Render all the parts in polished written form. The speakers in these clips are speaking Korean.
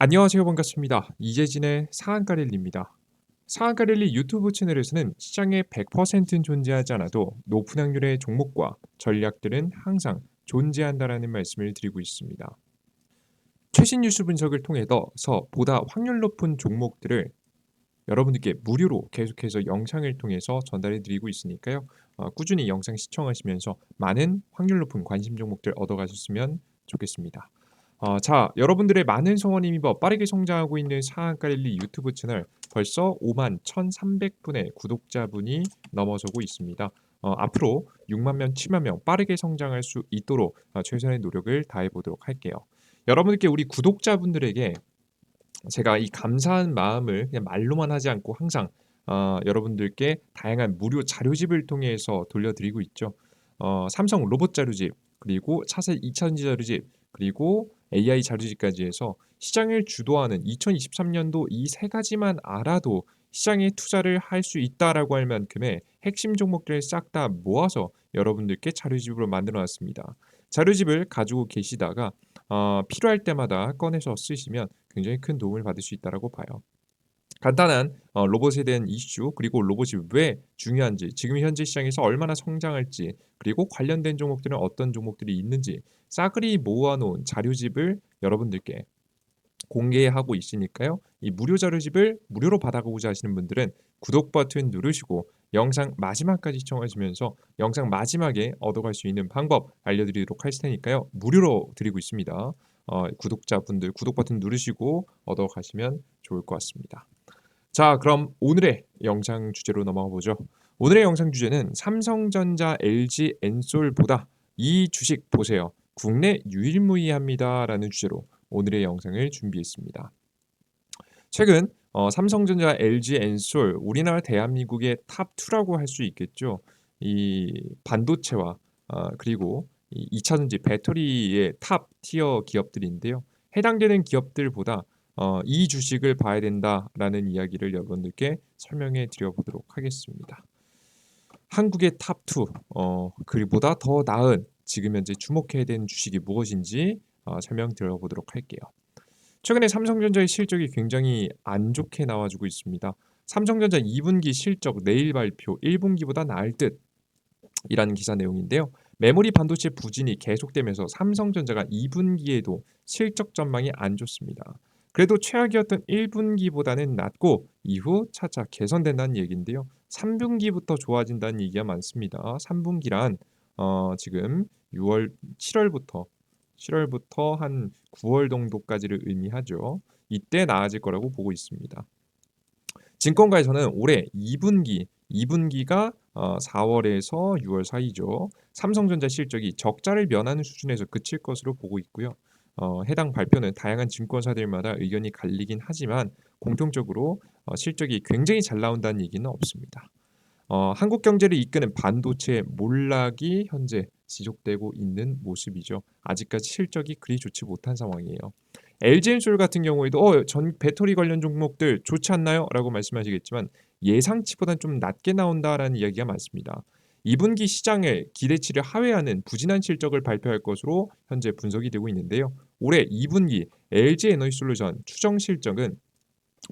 안녕하세요. 반갑습니다. 이재진의 상한가릴리입니다. 상한가릴리 유튜브 채널에서는 시장의 100%는 존재하지 않아도 높은 확률의 종목과 전략들은 항상 존재한다라는 말씀을 드리고 있습니다. 최신 뉴스 분석을 통해서 보다 확률 높은 종목들을 여러분들께 무료로 계속해서 영상을 통해서 전달해 드리고 있으니까요. 꾸준히 영상 시청하시면서 많은 확률 높은 관심 종목들 얻어가셨으면 좋겠습니다. 자, 여러분들의 많은 성원에 힘입어 빠르게 성장하고 있는 상한가릴리 유튜브 채널 벌써 5만 1,300분의 구독자분이 넘어서고 있습니다. 앞으로 6만 명, 7만 명 빠르게 성장할 수 있도록 최선의 노력을 다해 보도록 할게요. 여러분들께 우리 구독자분들에게 제가 이 감사한 마음을 그냥 말로만 하지 않고 항상 여러분들께 다양한 무료 자료집을 통해서 돌려드리고 있죠. 삼성 로봇 자료집, 그리고 차세 2차전지 자료집, 그리고 AI 자료집까지 해서 시장을 주도하는 2023년도 이 세 가지만 알아도 시장에 투자를 할 수 있다라고 할 만큼의 핵심 종목들을 싹 다 모아서 여러분들께 자료집으로 만들어 놨습니다. 자료집을 가지고 계시다가 필요할 때마다 꺼내서 쓰시면 굉장히 큰 도움을 받을 수 있다라고 봐요. 간단한 로봇에 대한 이슈, 그리고 로봇이 왜 중요한지, 지금 현재 시장에서 얼마나 성장할지, 그리고 관련된 종목들은 어떤 종목들이 있는지 싸그리 모아놓은 자료집을 여러분들께 공개하고 있으니까요. 이 무료 자료집을 무료로 받아보고자 하시는 분들은 구독 버튼 누르시고 영상 마지막까지 시청하시면서 영상 마지막에 얻어갈 수 있는 방법 알려드리도록 할 테니까요. 무료로 드리고 있습니다. 구독자분들 구독 버튼 누르시고 얻어가시면 좋을 것 같습니다. 자, 그럼 오늘의 영상 주제로 넘어가 보죠. 오늘의 영상 주제는 삼성전자, LG 엔솔보다 이 주식 보세요. 국내 유일무이합니다라는 주제로 오늘의 영상을 준비했습니다. 최근 삼성전자, LG 엔솔 우리나라 대한민국의 탑2라고 할 수 있겠죠. 이 반도체와 그리고 이 2차 전지 배터리의 탑 티어 기업들인데요. 해당되는 기업들보다 이 주식을 봐야 된다라는 이야기를 여러분들께 설명해 드려 보도록 하겠습니다. 한국의 탑2 그보다 더 나은 지금 현재 주목해야 되는 주식이 무엇인지 설명 드려보도록 할게요. 최근에 삼성전자의 실적이 굉장히 안 좋게 나와주고 있습니다. 삼성전자 2분기 실적 내일 발표 1분기보다 나을 듯이라는 기사 내용인데요. 메모리 반도체 부진이 계속되면서 삼성전자가 2분기에도 실적 전망이 안 좋습니다. 그래도 최악이었던 1분기보다는 낫고 이후 차차 개선된다는 얘기인데요. 3분기부터 좋아진다는 얘기가 많습니다. 3분기란 지금 6월 7월부터 한 9월 정도까지를 의미하죠. 이때 나아질 거라고 보고 있습니다. 증권가에서는 올해 2분기가 4월에서 6월 사이죠. 삼성전자 실적이 적자를 면하는 수준에서 그칠 것으로 보고 있고요. 해당 발표는 다양한 증권사들마다 의견이 갈리긴 하지만 공통적으로 실적이 굉장히 잘 나온다는 얘기는 없습니다. 한국 경제를 이끄는 반도체 몰락이 현재 지속되고 있는 모습이죠. 아직까지 실적이 그리 좋지 못한 상황이에요. LG엔솔 같은 경우에도 전 배터리 관련 종목들 좋지 않나요? 라고 말씀하시겠지만 예상치보다는 좀 낮게 나온다라는 이야기가 많습니다. 2분기 시장의 기대치를 하회하는 부진한 실적을 발표할 것으로 현재 분석이 되고 있는데요. 올해 2분기 LG에너지솔루션 추정 실적은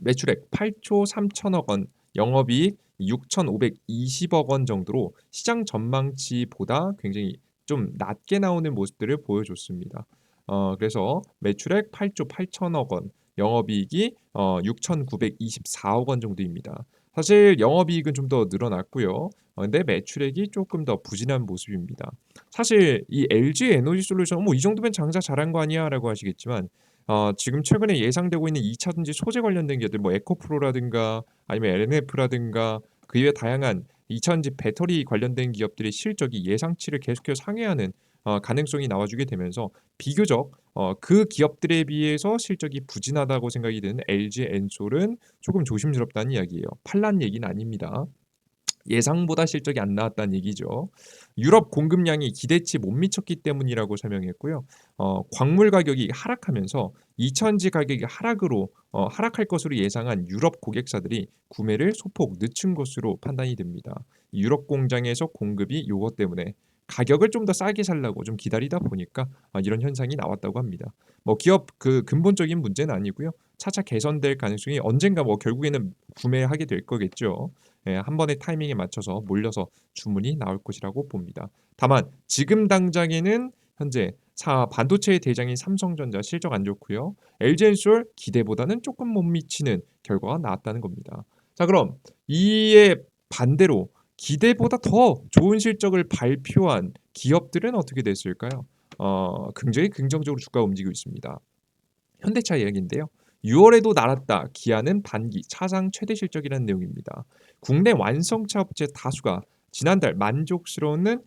매출액 8조 3천억 원, 영업이익 6,520억 원 정도로 시장 전망치보다 굉장히 좀 낮게 나오는 모습들을 보여줬습니다. 그래서 매출액 8조 8천억 원, 영업이익이 6,924억 원 정도입니다. 사실 영업이익은 좀 더 늘어났고요. 근데 매출액이 조금 더 부진한 모습입니다. 사실 이 LG 에너지솔루션 뭐 이 정도면 장사 잘한 거 아니야라고 하시겠지만 지금 최근에 예상되고 있는 2차 전지 소재 관련된 기업들 뭐 에코프로라든가 아니면 LNF라든가 그 이외 다양한 2차 전지 배터리 관련된 기업들의 실적이 예상치를 계속해서 상회하는 가능성이 나와주게 되면서 비교적 그 기업들에 비해서 실적이 부진하다고 생각이 되는 LG 엔솔은 조금 조심스럽다는 이야기예요. 팔란 얘기는 아닙니다. 예상보다 실적이 안 나왔다는 얘기죠. 유럽 공급량이 기대치 못 미쳤기 때문이라고 설명했고요. 광물 가격이 하락하면서 2차전지 가격이 하락할 것으로 예상한 유럽 고객사들이 구매를 소폭 늦춘 것으로 판단이 됩니다. 유럽 공장에서 공급이 요것 때문에 가격을 좀 더 싸게 살라고 좀 기다리다 보니까 이런 현상이 나왔다고 합니다. 뭐 기업 그 근본적인 문제는 아니고요. 차차 개선될 가능성이 언젠가 뭐 결국에는 구매하게 될 거겠죠. 예, 한 번의 타이밍에 맞춰서 몰려서 주문이 나올 것이라고 봅니다. 다만 지금 당장에는 현재 반도체의 대장인 삼성전자 실적 안 좋고요. LG엔솔 기대보다는 조금 못 미치는 결과가 나왔다는 겁니다. 자, 그럼 이에 반대로 기대보다 더 좋은 실적을 발표한 기업들은 어떻게 됐을까요? 굉장히 긍정적으로 주가가 움직이고 있습니다. 현대차 이야기인데요. 6월에도 날았다. 기아는 반기 차상 최대 실적이라는 내용입니다. 국내 완성차 업체 다수가 지난달 만족스러운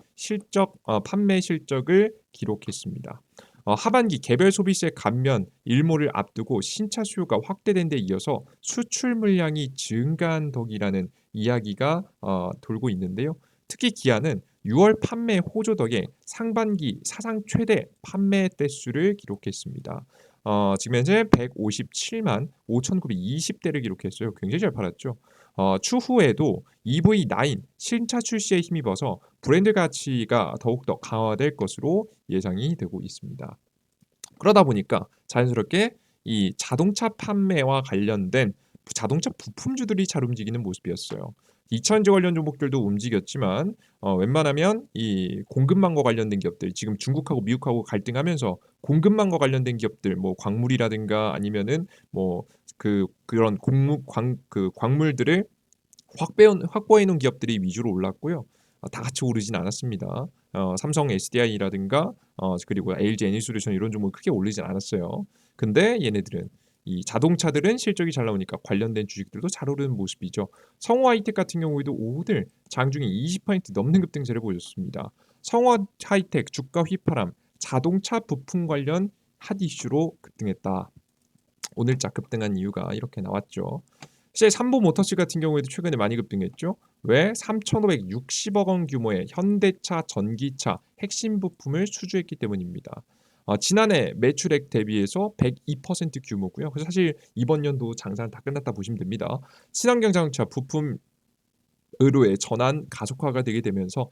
판매 실적을 기록했습니다. 하반기 개별 소비세 감면 일몰을 앞두고 신차 수요가 확대된 데 이어서 수출 물량이 증가한 덕이라는 이야기가 돌고 있는데요. 특히 기아는 6월 판매 호조 덕에 상반기 사상 최대 판매 대수를 기록했습니다. 지금 현재 157만 5,920대를 기록했어요. 굉장히 잘 팔았죠. 추후에도 EV9 신차 출시에 힘입어서 브랜드 가치가 더욱더 강화될 것으로 예상이 되고 있습니다. 그러다 보니까 자연스럽게 이 자동차 판매와 관련된 자동차 부품주들이 잘 움직이는 모습이었어요. 2차전지 관련 종목들도 움직였지만 웬만하면 이 공급망과 관련된 기업들 지금 중국하고 미국하고 갈등하면서 공급망과 관련된 기업들 뭐 광물이라든가 아니면은 뭐 그런 광물들을 확보해 놓은 기업들이 위주로 올랐고요. 다 같이 오르진 않았습니다. 삼성 SDI라든가 그리고 LG 에너지솔루션 이런 종목 크게 오르진 않았어요. 근데 얘네들은 이 자동차들은 실적이 잘 나오니까 관련된 주식들도 잘 오르는 모습이죠. 성호 하이텍 같은 경우에도 오늘 장중에 20% 넘는 급등세를 보였습니다. 성호 하이텍 주가 휘파람 자동차 부품 관련 핫 이슈로 급등했다. 오늘자 급등한 이유가 이렇게 나왔죠. 실제 삼보모터스 같은 경우에도 최근에 많이 급등했죠. 왜? 3,560억 원 규모의 현대차 전기차 핵심 부품을 수주했기 때문입니다. 지난해 매출액 대비해서 102% 규모고요. 그래서 사실 이번 연도 장사는 다 끝났다 보시면 됩니다. 친환경 자동차 부품 의료의 전환 가속화가 되게 되면서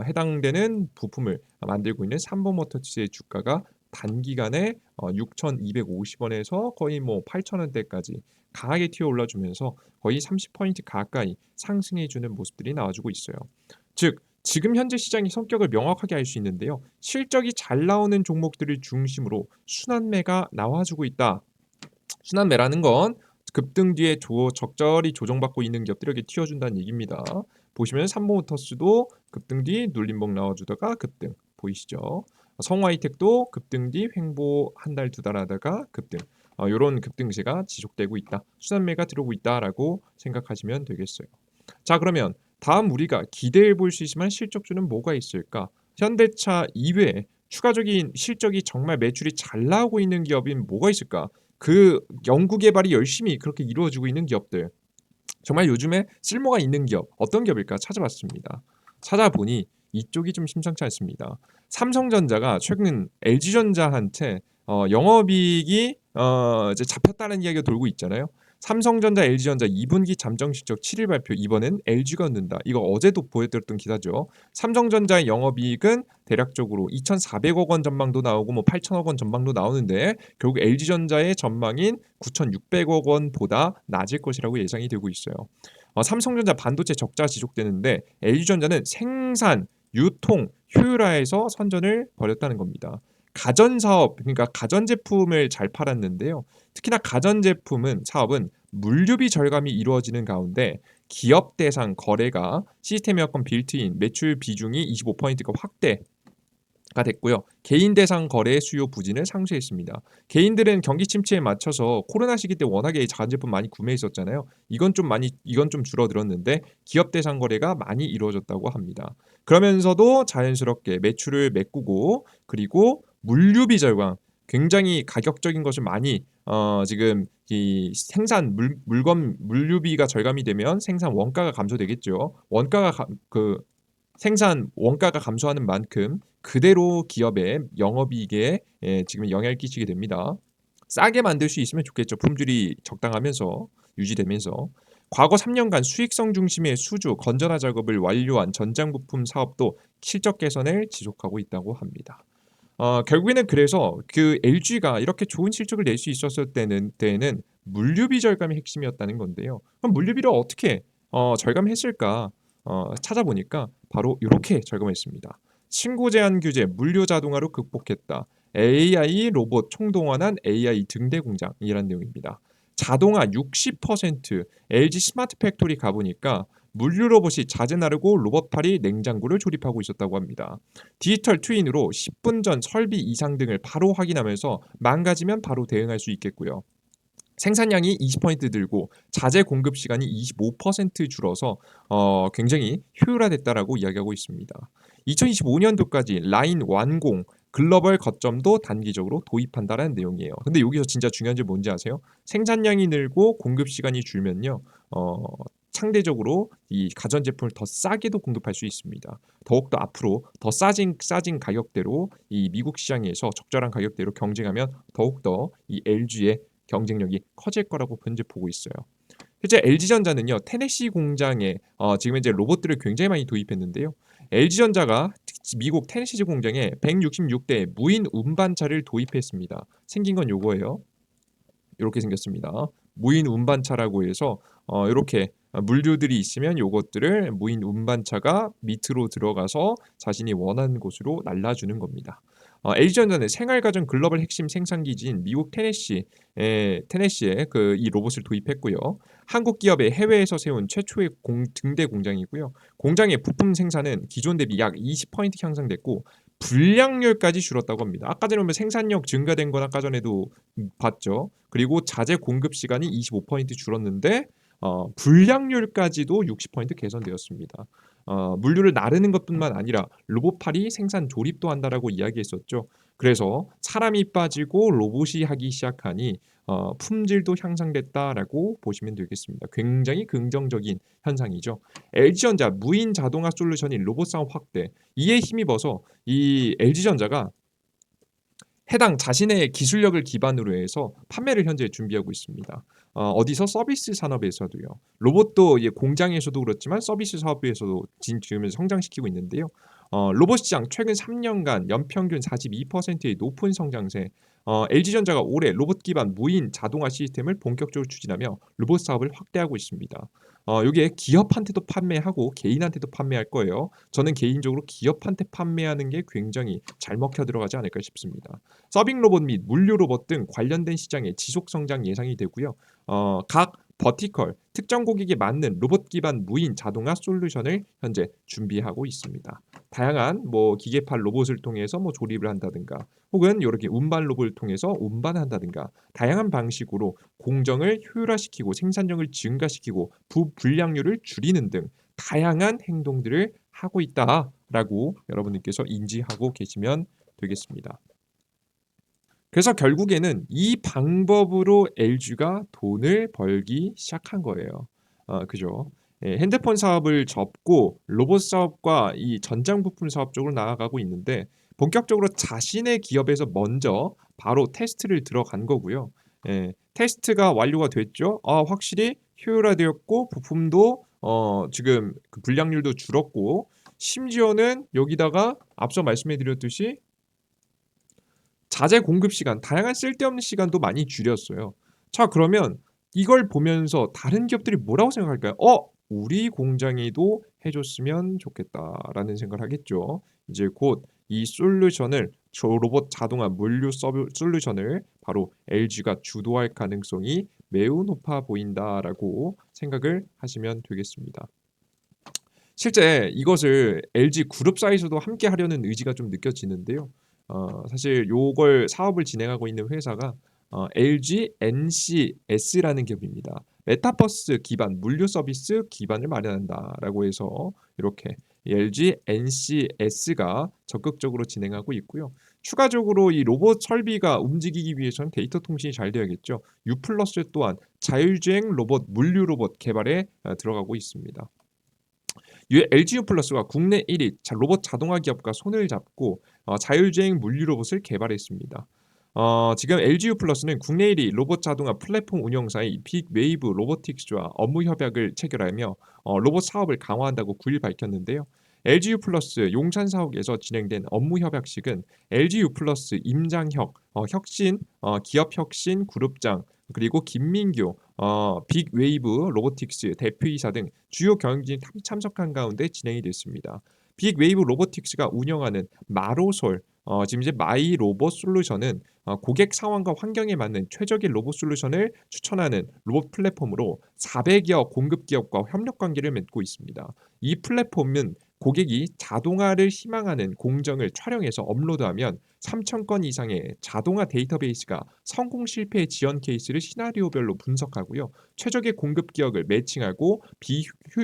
해당되는 부품을 만들고 있는 삼보모터스의 주가가 단기간에 6,250원에서 거의 뭐 8,000원대까지 강하게 튀어 올라주면서 거의 30% 가까이 상승해주는 모습들이 나와주고 있어요. 즉 지금 현재 시장의 성격을 명확하게 알 수 있는데요. 실적이 잘 나오는 종목들을 중심으로 순환매가 나와주고 있다. 순환매라는 건 급등 뒤에 적절히 조정받고 있는 기업들에게 튀어준다는 얘기입니다. 보시면 삼보모터스도 급등 뒤 눌림목 나와주다가 급등 보이시죠? 성화이텍도 급등 뒤 횡보 한 달 두 달 하다가 급등 이런 급등세가 지속되고 있다. 순환매가 들어오고 있다라고 생각하시면 되겠어요. 자, 그러면 다음 우리가 기대해 볼 수 있을 만한 실적주는 뭐가 있을까? 현대차 이외에 추가적인 실적이 정말 매출이 잘 나오고 있는 기업인 뭐가 있을까? 그 연구 개발이 열심히 그렇게 이루어지고 있는 기업들, 정말 요즘에 쓸모가 있는 기업 어떤 기업일까 찾아봤습니다. 찾아보니 이쪽이 좀 심상치 않습니다. 삼성전자가 최근 LG전자한테 영업이익이 이제 잡혔다는 이야기가 돌고 있잖아요. 삼성전자, LG전자 2분기 잠정 실적 7일 발표. 이번엔 LG가 얻는다. 이거 어제도 보여드렸던 기사죠. 삼성전자의 영업이익은 대략적으로 2,400억 원 전망도 나오고 뭐 8,000억 원 전망도 나오는데 결국 LG전자의 전망인 9,600억 원보다 낮을 것이라고 예상이 되고 있어요. 삼성전자 반도체 적자 지속되는데 LG전자는 생산, 유통, 효율화에서 선전을 벌였다는 겁니다. 가전사업, 그러니까 가전제품을 잘 팔았는데요. 특히나 가전제품은 사업은 물류비 절감이 이루어지는 가운데 기업 대상 거래가 시스템 에어컨 빌트인 매출 비중이 25%가 확대가 됐고요. 개인 대상 거래 수요 부진을 상쇄했습니다. 개인들은 경기 침체에 맞춰서 코로나 시기 때 워낙에 가전제품 많이 구매했었잖아요. 이건 좀 줄어들었는데 기업 대상 거래가 많이 이루어졌다고 합니다. 그러면서도 자연스럽게 매출을 메꾸고 그리고 물류비 절감, 굉장히 가격적인 것을 많이 지금 이 생산 물건 물류비가 절감이 되면 생산 원가가 감소되겠죠. 생산 원가가 감소하는 만큼 그대로 기업의 영업이익에 지금 영향을 끼치게 됩니다. 싸게 만들 수 있으면 좋겠죠. 품질이 적당하면서 유지되면서. 과거 3년간 수익성 중심의 수주 건전화 작업을 완료한 전장 부품 사업도 실적 개선을 지속하고 있다고 합니다. 결국에는 그래서 그 LG가 이렇게 좋은 실적을 낼 수 있었을 때는 물류비 절감이 핵심이었다는 건데요. 그럼 물류비를 어떻게 절감했을까? 찾아보니까 바로 이렇게 절감했습니다. 층고 제한 규제, 물류 자동화로 극복했다. AI 로봇 총동원한 AI 등대 공장이라는 내용입니다. 자동화 60%, LG 스마트 팩토리 가보니까 물류 로봇이 자재 나르고 로봇팔이 냉장고를 조립하고 있었다고 합니다. 디지털 트윈으로 10분 전 설비 이상 등을 바로 확인하면서 망가지면 바로 대응할 수 있겠고요. 생산량이 20% 늘고 자재 공급 시간이 25% 줄어서 굉장히 효율화됐다라고 이야기하고 있습니다. 2025년도까지 라인 완공, 글로벌 거점도 단기적으로 도입한다라는 내용이에요. 근데 여기서 진짜 중요한 점 뭔지 아세요? 생산량이 늘고 공급 시간이 줄면요. 상대적으로 이 가전제품을 더 싸게도 공급할 수 있습니다. 더욱더 앞으로 더 싸진 가격대로 이 미국 시장에서 적절한 가격대로 경쟁하면 더욱더 이 LG의 경쟁력이 커질 거라고 현재 보고 있어요. 실제 LG전자는요 테네시 공장에 지금 이제 로봇들을 굉장히 많이 도입했는데요. LG전자가 미국 테네시 공장에 166대 무인 운반차를 도입했습니다. 생긴 건 요거예요. 이렇게 생겼습니다. 무인 운반차라고 해서 이렇게 물류들이 있으면 요것들을 무인 운반차가 밑으로 들어가서 자신이 원하는 곳으로 날라주는 겁니다. LG전자는 생활가전 글로벌 핵심 생산기지인 미국 테네시에 그 이 로봇을 도입했고요. 한국 기업의 해외에서 세운 최초의 등대 공장이고요. 공장의 부품 생산은 기존 대비 약 20% 향상됐고 불량률까지 줄었다고 합니다. 아까 전에 보면 생산력 증가된 건 아까 전에도 봤죠. 그리고 자재 공급 시간이 25% 줄었는데 불량률까지도 60% 개선되었습니다. 물류를 나르는 것뿐만 아니라 로봇팔이 생산 조립도 한다라고 이야기했었죠. 그래서 사람이 빠지고 로봇이 하기 시작하니 품질도 향상됐다라고 보시면 되겠습니다. 굉장히 긍정적인 현상이죠. LG전자 무인 자동화 솔루션인 로봇 사업 확대 이에 힘입어서 이 LG전자가 해당 자신의 기술력을 기반으로 해서 판매를 현재 준비하고 있습니다. 어디서 서비스 산업에서도요. 로봇도 공장에서도 그렇지만 서비스 사업에서도 지금 성장시키고 있는데요. 로봇 시장 최근 3년간 연평균 42%의 높은 성장세. LG전자가 올해 로봇 기반 무인 자동화 시스템을 본격적으로 추진하며 로봇 사업을 확대하고 있습니다. 이게 기업한테도 판매하고 개인한테도 판매할 거예요. 저는 개인적으로 기업한테 판매하는 게 굉장히 잘 먹혀 들어가지 않을까 싶습니다. 서빙 로봇 및 물류 로봇 등 관련된 시장의 지속 성장 예상이 되고요. 각 버티컬 특정 고객에 맞는 로봇 기반 무인 자동화 솔루션을 현재 준비하고 있습니다. 다양한 기계팔 로봇을 통해서 조립을 한다든가 혹은 이렇게 운반 로봇을 통해서 운반한다든가 다양한 방식으로 공정을 효율화시키고 생산력을 증가시키고 불량률을 줄이는 등 다양한 행동들을 하고 있다라고 여러분들께서 인지하고 계시면 되겠습니다. 그래서 결국에는 이 방법으로 LG가 돈을 벌기 시작한 거예요. 그죠? 핸드폰 사업을 접고 로봇 사업과 이 전장 부품 사업 쪽으로 나아가고 있는데 본격적으로 자신의 기업에서 먼저 바로 테스트를 들어간 거고요. 테스트가 완료가 됐죠. 확실히 효율화되었고 부품도 지금 그 불량률도 줄었고 심지어는 여기다가 앞서 말씀해드렸듯이 자재 공급 시간, 다양한 쓸데없는 시간도 많이 줄였어요. 자, 그러면 이걸 보면서 다른 기업들이 뭐라고 생각할까요? 우리 공장에도 해줬으면 좋겠다라는 생각을 하겠죠. 이제 곧 이 솔루션을 로봇 자동화 물류 솔루션을 바로 LG가 주도할 가능성이 매우 높아 보인다라고 생각을 하시면 되겠습니다. 실제 이것을 LG 그룹사에서도 함께 하려는 의지가 좀 느껴지는데요. 사실 요걸 사업을 진행하고 있는 회사가 LG NCS라는 기업입니다. 메타버스 기반 물류 서비스 기반을 마련한다라고 해서 이렇게 LG NCS가 적극적으로 진행하고 있고요. 추가적으로 이 로봇 설비가 움직이기 위해서는 데이터 통신이 잘 되어야겠죠. U+ 또한 자율주행 로봇 물류 로봇 개발에 들어가고 있습니다. LG U+가 국내 1위 로봇 자동화 기업과 손을 잡고 자율주행 물류 로봇을 개발했습니다. 지금 LG U+는 국내 1위 로봇 자동화 플랫폼 운영사의 빅웨이브 로보틱스와 업무 협약을 체결하며 로봇 사업을 강화한다고 9일 밝혔는데요. LG U+ 용산 사옥에서 진행된 업무 협약식은 LG U+ 임장혁 혁신, 기업혁신 그룹장, 그리고 김민규, 빅웨이브 로보틱스 대표이사 등 주요 경영진이 참석한 가운데 진행이 됐습니다. 빅웨이브 로보틱스가 운영하는 마로솔, 지금 이제 마이 로봇 솔루션은 고객 상황과 환경에 맞는 최적의 로봇 솔루션을 추천하는 로봇 플랫폼으로 400여 공급 기업과 협력 관계를 맺고 있습니다. 이 플랫폼은 고객이 자동화를 희망하는 공정을 촬영해서 업로드하면 3천 건 이상의 자동화 데이터베이스가 성공 실패의 지연 케이스를 시나리오별로 분석하고요. 최적의 공급 기업을 매칭하고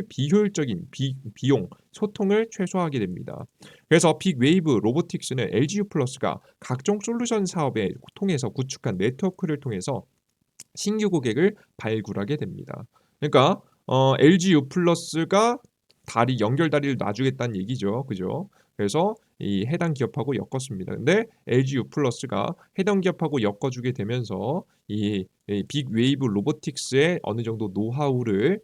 비효율적인 비용, 소통을 최소화하게 됩니다. 그래서 빅웨이브 로보틱스는 LGU 플러스가 각종 솔루션 사업에 통해서 구축한 네트워크를 통해서 신규 고객을 발굴하게 됩니다. 그러니까 LGU 플러스가 연결 다리를 놔주겠다는 얘기죠. 그죠? 그래서 이 해당 기업하고 엮었습니다. 근데 LGU 플러스가 해당 기업하고 엮어주게 되면서 이 빅웨이브 로보틱스의 어느 정도 노하우를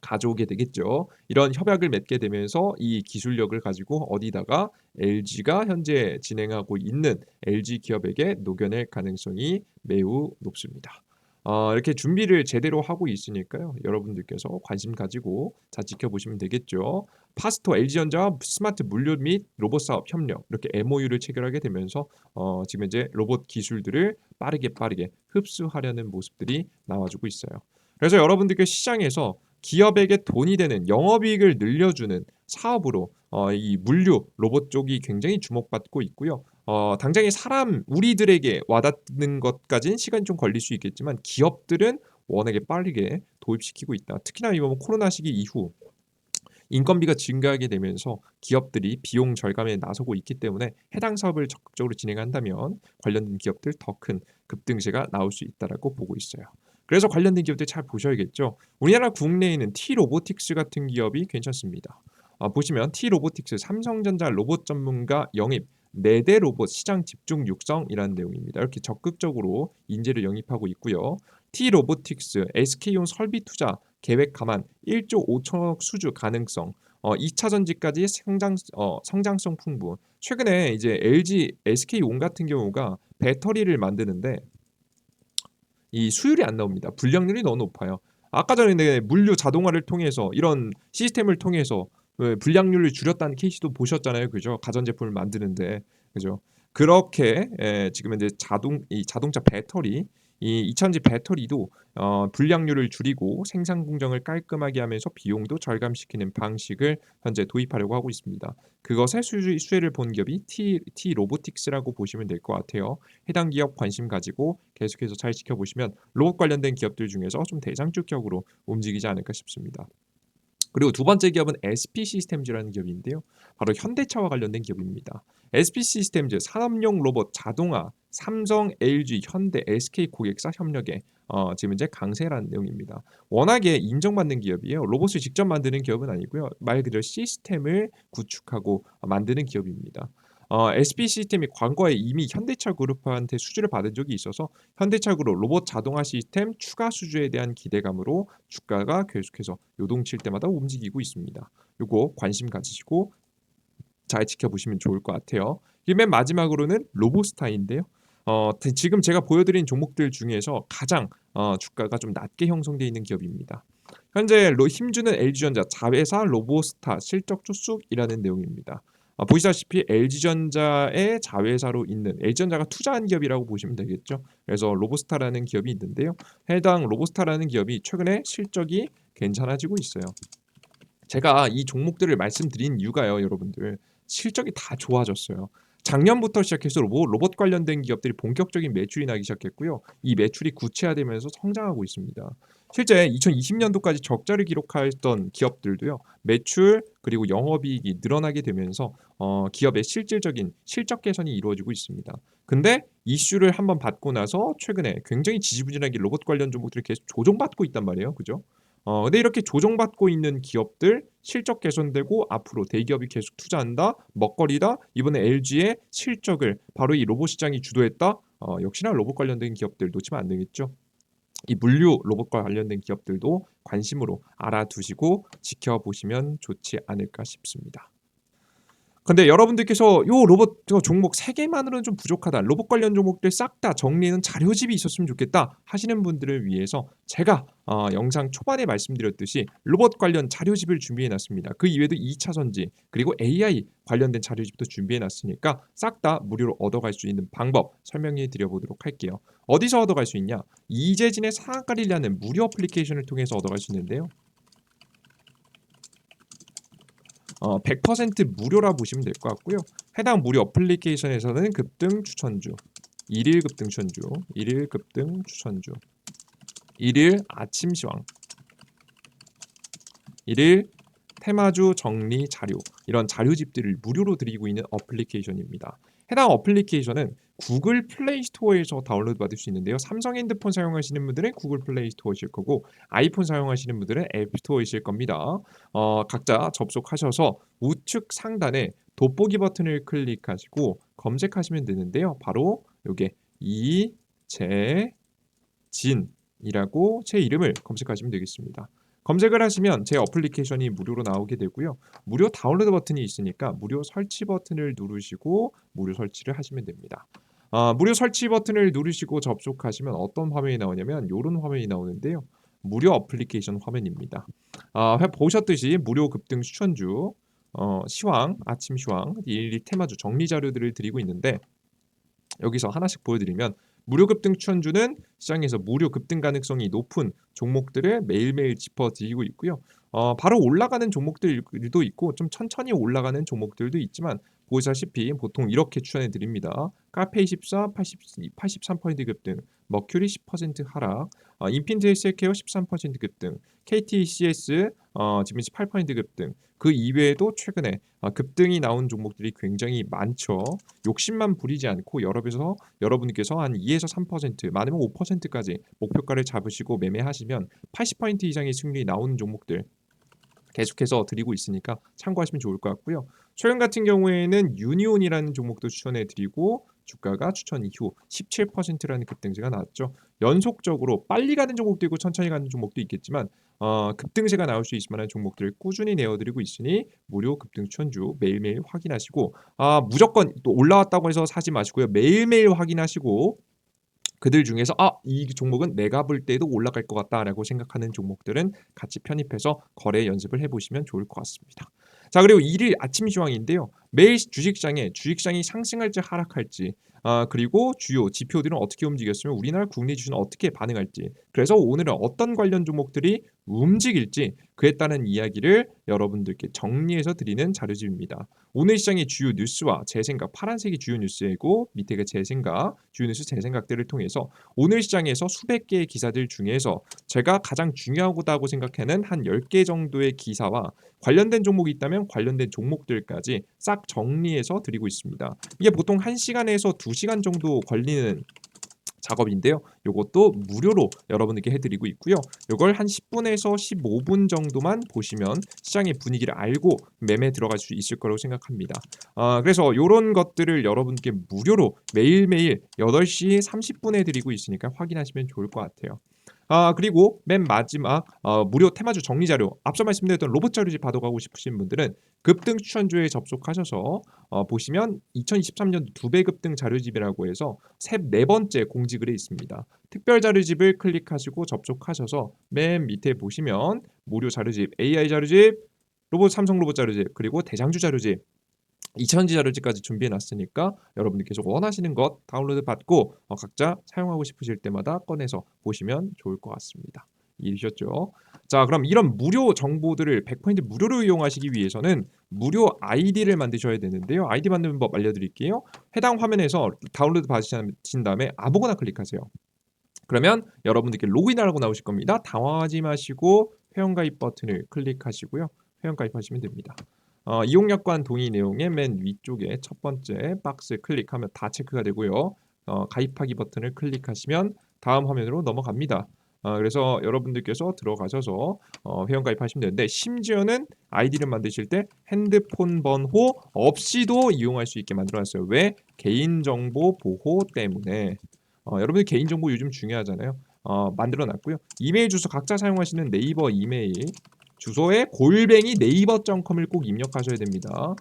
가져오게 되겠죠. 이런 협약을 맺게 되면서 이 기술력을 가지고 어디다가 LG가 현재 진행하고 있는 LG 기업에게 녹여낼 가능성이 매우 높습니다. 이렇게 준비를 제대로 하고 있으니까요. 여러분들께서 관심 가지고 잘 지켜보시면 되겠죠. 파스토 LG전자와 스마트 물류 및 로봇 사업 협력 이렇게 MOU를 체결하게 되면서 지금 이제 로봇 기술들을 빠르게 흡수하려는 모습들이 나와주고 있어요. 그래서 여러분들께 시장에서 기업에게 돈이 되는 영업이익을 늘려주는 사업으로 이 물류 로봇 쪽이 굉장히 주목받고 있고요. 당장에 우리들에게 와닿는 것까지는 시간이 좀 걸릴 수 있겠지만 기업들은 워낙에 빠르게 도입시키고 있다. 특히나 이번 코로나 시기 이후 인건비가 증가하게 되면서 기업들이 비용 절감에 나서고 있기 때문에 해당 사업을 적극적으로 진행한다면 관련된 기업들 더 큰 급등세가 나올 수 있다라고 보고 있어요. 그래서 관련된 기업들 잘 보셔야겠죠. 우리나라 국내에는 T-로보틱스 같은 기업이 괜찮습니다. 보시면 T-로보틱스 삼성전자 로봇 전문가 영입 4대 로봇 시장 집중 육성이라는 내용입니다. 이렇게 적극적으로 인재를 영입하고 있고요. T-로보틱스 SK온 설비 투자 계획 감안 1조 5천억 수주 가능성 2차 전지까지 성장성 풍부. 최근에 이제 LG SK온 같은 경우가 배터리를 만드는데 이 수율이 안 나옵니다. 불량률이 너무 높아요. 아까 전에 물류 자동화를 통해서 이런 시스템을 통해서 불량률을 줄였다는 케이스도 보셨잖아요. 그죠? 가전제품을 만드는데. 그죠? 그렇게 지금 이제 자동차 배터리 이 이차전지 배터리도 불량률을 줄이고 생산 공정을 깔끔하게 하면서 비용도 절감시키는 방식을 현재 도입하려고 하고 있습니다. 그것의 수혜를 본 기업이 T 로보틱스라고 보시면 될 것 같아요. 해당 기업 관심 가지고 계속해서 잘 지켜보시면 로봇 관련된 기업들 중에서 좀 대장주격으로 움직이지 않을까 싶습니다. 그리고 두 번째 기업은 SP 시스템즈라는 기업인데요. 바로 현대차와 관련된 기업입니다. SP 시스템즈 산업용 로봇 자동화 삼성, LG, 현대, SK 고객사 협력에 지금 이제 강세라는 내용입니다. 워낙에 인정받는 기업이에요. 로봇을 직접 만드는 기업은 아니고요. 말 그대로 시스템을 구축하고 만드는 기업입니다. SP 시스템이 과거에 이미 현대차 그룹한테 수주를 받은 적이 있어서 현대차 그룹 로봇 자동화 시스템 추가 수주에 대한 기대감으로 주가가 계속해서 요동칠 때마다 움직이고 있습니다. 요거 관심 가지시고 잘 지켜보시면 좋을 것 같아요. 맨 마지막으로는 로보스타인데요. 지금 제가 보여드린 종목들 중에서 가장 주가가 좀 낮게 형성되어 있는 기업입니다. 현재 힘주는 LG전자 자회사 로보스타 실적 추측이라는 내용입니다. 보시다시피 LG전자의 자회사로 있는 LG전자가 투자한 기업이라고 보시면 되겠죠. 그래서 로보스타라는 기업이 있는데요. 해당 로보스타라는 기업이 최근에 실적이 괜찮아지고 있어요. 제가 이 종목들을 말씀드린 이유가요, 여러분들. 실적이 다 좋아졌어요. 작년부터 시작해서 로봇 관련된 기업들이 본격적인 매출이 나기 시작했고요. 이 매출이 구체화되면서 성장하고 있습니다. 실제 2020년도까지 적자를 기록했던 기업들도요. 매출 그리고 영업이익이 늘어나게 되면서 기업의 실질적인 실적 개선이 이루어지고 있습니다. 근데 이슈를 한번 받고 나서 최근에 굉장히 지지부진하게 로봇 관련 종목들이 계속 조정받고 있단 말이에요. 그죠? 근데 이렇게 조정받고 있는 기업들 실적 개선되고 앞으로 대기업이 계속 투자한다, 먹거리다. 이번에 LG의 실적을 바로 이 로봇 시장이 주도했다. 역시나 로봇 관련된 기업들 놓치면 안 되겠죠. 이 물류 로봇과 관련된 기업들도 관심으로 알아두시고 지켜보시면 좋지 않을까 싶습니다. 근데 여러분들께서 요 로봇 종목 3 개만으로는 좀 부족하다. 로봇 관련 종목들 싹 다 정리해놓은 자료집이 있었으면 좋겠다 하시는 분들을 위해서 제가 영상 초반에 말씀드렸듯이 로봇 관련 자료집을 준비해 놨습니다. 그 이외에도 2차 전지 그리고 AI 관련된 자료집도 준비해 놨으니까 싹 다 무료로 얻어갈 수 있는 방법 설명해 드려 보도록 할게요. 어디서 얻어갈 수 있냐? 이재진의 상한가리라는 무료 어플리케이션을 통해서 얻어갈 수 있는데요. 100% 무료라 보시면 될 것 같고요. 해당 무료 어플리케이션에서는 급등 추천주, 일일 급등 추천주, 일일 급등 추천주, 일일 아침 시황, 일일 테마주 정리 자료 이런 자료집들을 무료로 드리고 있는 어플리케이션입니다. 해당 어플리케이션은 구글 플레이 스토어에서 다운로드 받을 수 있는데요. 삼성 핸드폰 사용하시는 분들은 구글 플레이 스토어이실 거고 아이폰 사용하시는 분들은 앱 스토어이실 겁니다. 각자 접속하셔서 우측 상단에 돋보기 버튼을 클릭하시고 검색하시면 되는데요. 바로 요게 이재진이라고 제 이름을 검색하시면 되겠습니다. 검색을 하시면 제 어플리케이션이 무료로 나오게 되고요. 무료 다운로드 버튼이 있으니까 무료 설치 버튼을 누르시고 무료 설치를 하시면 됩니다. 무료 설치 버튼을 누르시고 접속하시면 어떤 화면이 나오냐면 이런 화면이 나오는데요. 무료 어플리케이션 화면입니다. 보셨듯이 무료 급등 추천주, 시황, 아침 시황, 일일 테마주 정리 자료들을 드리고 있는데 여기서 하나씩 보여드리면 무료 급등 추천주는 시장에서 무료 급등 가능성이 높은 종목들을 매일매일 짚어드리고 있고요. 바로 올라가는 종목들도 있고 좀 천천히 올라가는 종목들도 있지만 보시다시피 보통 이렇게 추천해 드립니다. 카페24 83% 급등, 머큐리 10% 하락, 인핀트 헬스케어 13% 급등, KTCS 지금 18% 급등. 그 이외에도 최근에 급등이 나온 종목들이 굉장히 많죠. 욕심만 부리지 않고 여러분께서 한 2에서 3% 많으면 5%까지 목표가를 잡으시고 매매하시면 80% 이상의 수익률이 나오는 종목들 계속해서 드리고 있으니까 참고하시면 좋을 것 같고요. 최근 같은 경우에는 유니온이라는 종목도 추천해 드리고 주가가 추천 이후 17%라는 급등세가 나왔죠. 연속적으로 빨리 가는 종목도 있고 천천히 가는 종목도 있겠지만 급등세가 나올 수 있을 만한 종목들을 꾸준히 내어드리고 있으니 무료 급등 추천주 매일매일 확인하시고 무조건 또 올라왔다고 해서 사지 마시고요. 매일매일 확인하시고 그들 중에서 이 종목은 내가 볼 때도 올라갈 것 같다라고 생각하는 종목들은 같이 편입해서 거래 연습을 해보시면 좋을 것 같습니다. 자, 그리고 1일 아침 시황인데요. 매일 주식시장이 상승할지 하락할지 그리고 주요 지표들은 어떻게 움직였으면 우리나라 국내 주식은 어떻게 반응할지 그래서 오늘은 어떤 관련 종목들이 움직일지 그에 따른 이야기를 여러분들께 정리해서 드리는 자료집입니다. 오늘 시장의 주요 뉴스와 제 생각, 파란색이 주요 뉴스이고 밑에가 제 생각, 주요 뉴스 제 생각들을 통해서 오늘 시장에서 수백 개의 기사들 중에서 제가 가장 중요하다고 생각하는 한 10개 정도의 기사와 관련된 종목이 있다면 관련된 종목들까지 싹 정리해서 드리고 있습니다. 이게 보통 1시간에서 2시간 정도 걸리는 작업인데요. 이것도 무료로 여러분에게 해드리고 있고요. 이걸 한 10분에서 15분 정도만 보시면 시장의 분위기를 알고 매매 들어갈 수 있을 거라고 생각합니다. 그래서 이런 것들을 여러분께 무료로 매일매일 8시 30분에 드리고 있으니까 확인하시면 좋을 것 같아요. 그리고 맨 마지막 무료 테마주 정리 자료 앞서 말씀드렸던 로봇 자료집 받아가고 싶으신 분들은 급등 추천주에 접속하셔서 보시면 2023년도 2배 급등 자료집이라고 해서 네 번째 공지글에 있습니다. 특별 자료집을 클릭하시고 접속하셔서 맨 밑에 보시면 무료 자료집, AI 자료집, 삼성 로봇 자료집 그리고 대장주 자료집 2천지 자료집까지 준비해 놨으니까 여러분들께서 원하시는 것 다운로드 받고 각자 사용하고 싶으실 때마다 꺼내서 보시면 좋을 것 같습니다. 이해되셨죠? 자, 그럼 이런 무료 정보들을 100% 무료로 이용하시기 위해서는 무료 아이디를 만드셔야 되는데요. 아이디 만드는 법 알려드릴게요. 해당 화면에서 다운로드 받으신 다음에 아무거나 클릭하세요. 그러면 여러분들께 로그인하라고 나오실 겁니다. 당황하지 마시고 회원가입 버튼을 클릭하시고요. 회원가입하시면 됩니다. 이용약관 동의 내용의 맨 위쪽에 첫 번째 박스 클릭하면 다 체크가 되고요. 가입하기 버튼을 클릭하시면 다음 화면으로 넘어갑니다. 그래서 여러분들께서 들어가셔서 회원가입하시면 되는데 심지어는 아이디를 만드실 때 핸드폰 번호 없이도 이용할 수 있게 만들어놨어요. 왜? 개인정보 보호 때문에. 여러분들 개인정보 요즘 중요하잖아요. 만들어놨고요. 이메일 주소 각자 사용하시는 네이버 이메일 주소에 골뱅이 네이버.com을 꼭 입력하셔야 됩니다.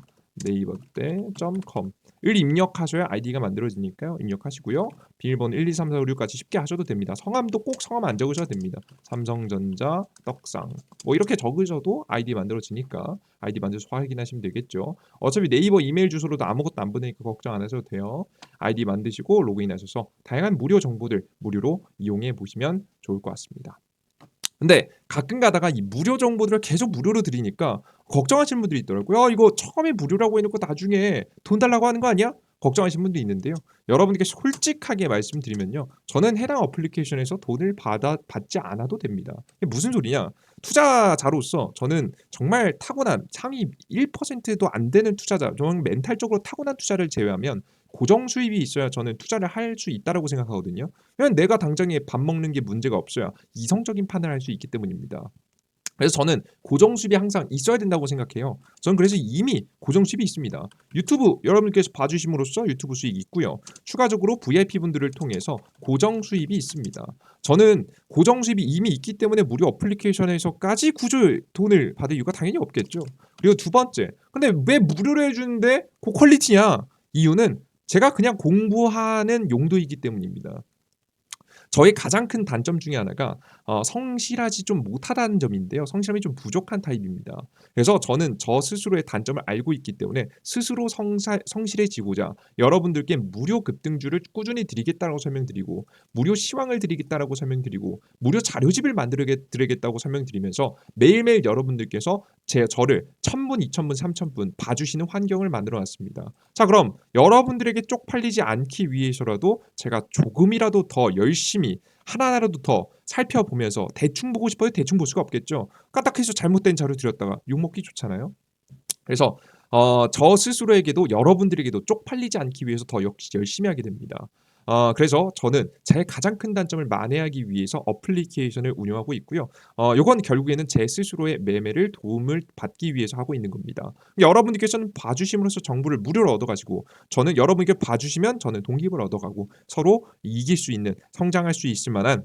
네이버 때.com을 입력하셔야 아이디가 만들어지니까요. 입력하시고요. 비밀번호 1, 2, 3, 4, 5, 6까지 쉽게 하셔도 됩니다. 성함도 꼭 성함 안 적으셔도 됩니다. 삼성전자 떡상 뭐 이렇게 적으셔도 아이디 만들어지니까 아이디 만들어서 확인하시면 되겠죠. 어차피 네이버 이메일 주소로도 아무것도 안 보내니까 걱정 안 하셔도 돼요. 아이디 만드시고 로그인하셔서 다양한 무료 정보들 무료로 이용해 보시면 좋을 것 같습니다. 근데 가끔 가다가 이 무료 정보들을 계속 무료로 드리니까 걱정하시는 분들이 있더라고요. 이거 처음에 무료라고 해놓고 나중에 돈 달라고 하는 거 아니야?" 걱정하시는 분도 있는데요. 여러분께 솔직하게 말씀드리면요. 저는 해당 어플리케이션에서 돈을 받지 않아도 됩니다. 이게 무슨 소리냐? 투자자로서 저는 정말 타고난 상위 1%도 안 되는 투자자, 정말 멘탈적으로 타고난 투자를 제외하면 고정 수입이 있어야 저는 투자를 할 수 있다라고 생각하거든요. 왜냐면 내가 당장에 밥 먹는 게 문제가 없어야 이성적인 판단을 할 수 있기 때문입니다. 그래서 저는 고정 수입이 항상 있어야 된다고 생각해요. 저는 그래서 이미 고정 수입이 있습니다. 유튜브 여러분께서 봐주심으로써 유튜브 수익이 있고요. 추가적으로 VIP 분들을 통해서 고정 수입이 있습니다. 저는 고정 수입이 이미 있기 때문에 무료 어플리케이션에서까지 굳이 돈을 받을 이유가 당연히 없겠죠. 그리고 두 번째, 근데 왜 무료로 해주는데 고퀄리티냐? 이유는 제가 그냥 공부하는 용도이기 때문입니다. 저의 가장 큰 단점 중에 하나가 성실하지 좀 못하다는 점인데요. 성실함이 좀 부족한 타입입니다. 그래서 저는 저 스스로의 단점을 알고 있기 때문에 스스로 성실해지고자 여러분들께 무료 급등주를 꾸준히 드리겠다라고 설명드리고 무료 시황을 드리겠다라고 설명드리고 무료 자료집을 만들어 드리겠다고 설명드리면서 매일매일 여러분들께서 저를 1000분, 2000분, 3000분 봐주시는 환경을 만들어 놨습니다. 자, 그럼 여러분들에게 쪽팔리지 않기 위해서라도 제가 조금이라도 더 열심히 하나하나라도 더 살펴보면서 대충 보고 싶어요? 대충 볼 수가 없겠죠. 까딱해서 잘못된 자료 드렸다가 욕먹기 좋잖아요. 그래서 저 스스로에게도 여러분들에게도 쪽팔리지 않기 위해서 더 역시 열심히 하게 됩니다. 그래서 저는 제 가장 큰 단점을 만회하기 위해서 어플리케이션을 운영하고 있고요. 요건 결국에는 제 스스로의 매매를 도움을 받기 위해서 하고 있는 겁니다. 여러분들께서는 봐주심으로써 정보를 무료로 얻어가시고 저는 여러분께 봐주시면 저는 동기부여를 얻어가고 서로 이길 수 있는 성장할 수 있을 만한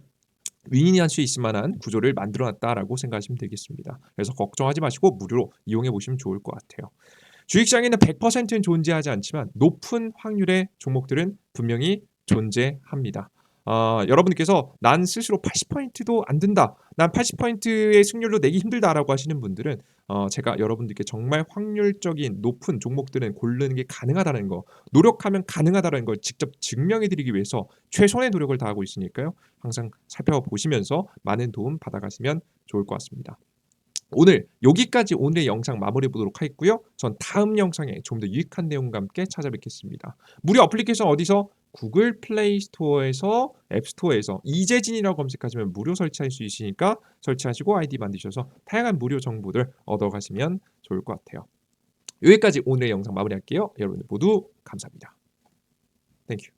윈윈할 수 있을 만한 구조를 만들어 놨다라고 생각하시면 되겠습니다. 그래서 걱정하지 마시고 무료로 이용해 보시면 좋을 것 같아요. 주식시장에는 100%는 존재하지 않지만 높은 확률의 종목들은 분명히 존재합니다. 여러분께서 난 스스로 80%도 안 된다. 난 80%의 승률로 내기 힘들다라고 하시는 분들은 제가 여러분들께 정말 확률적인 높은 종목들은 고르는 게 가능하다는 거, 노력하면 가능하다는 걸 직접 증명해 드리기 위해서 최선의 노력을 다하고 있으니까요. 항상 살펴보시면서 많은 도움 받아가시면 좋을 것 같습니다. 오늘 여기까지 오늘의 영상 마무리해 보도록 하겠고요. 전 다음 영상에 좀 더 유익한 내용과 함께 찾아뵙겠습니다. 무료 어플리케이션 어디서? 구글 플레이 스토어에서 앱 스토어에서 이재진이라고 검색하시면 무료 설치할 수 있으니까 설치하시고 아이디 만드셔서 다양한 무료 정보들 얻어가시면 좋을 것 같아요. 여기까지 오늘의 영상 마무리할게요. 여러분들 모두 감사합니다. 땡큐.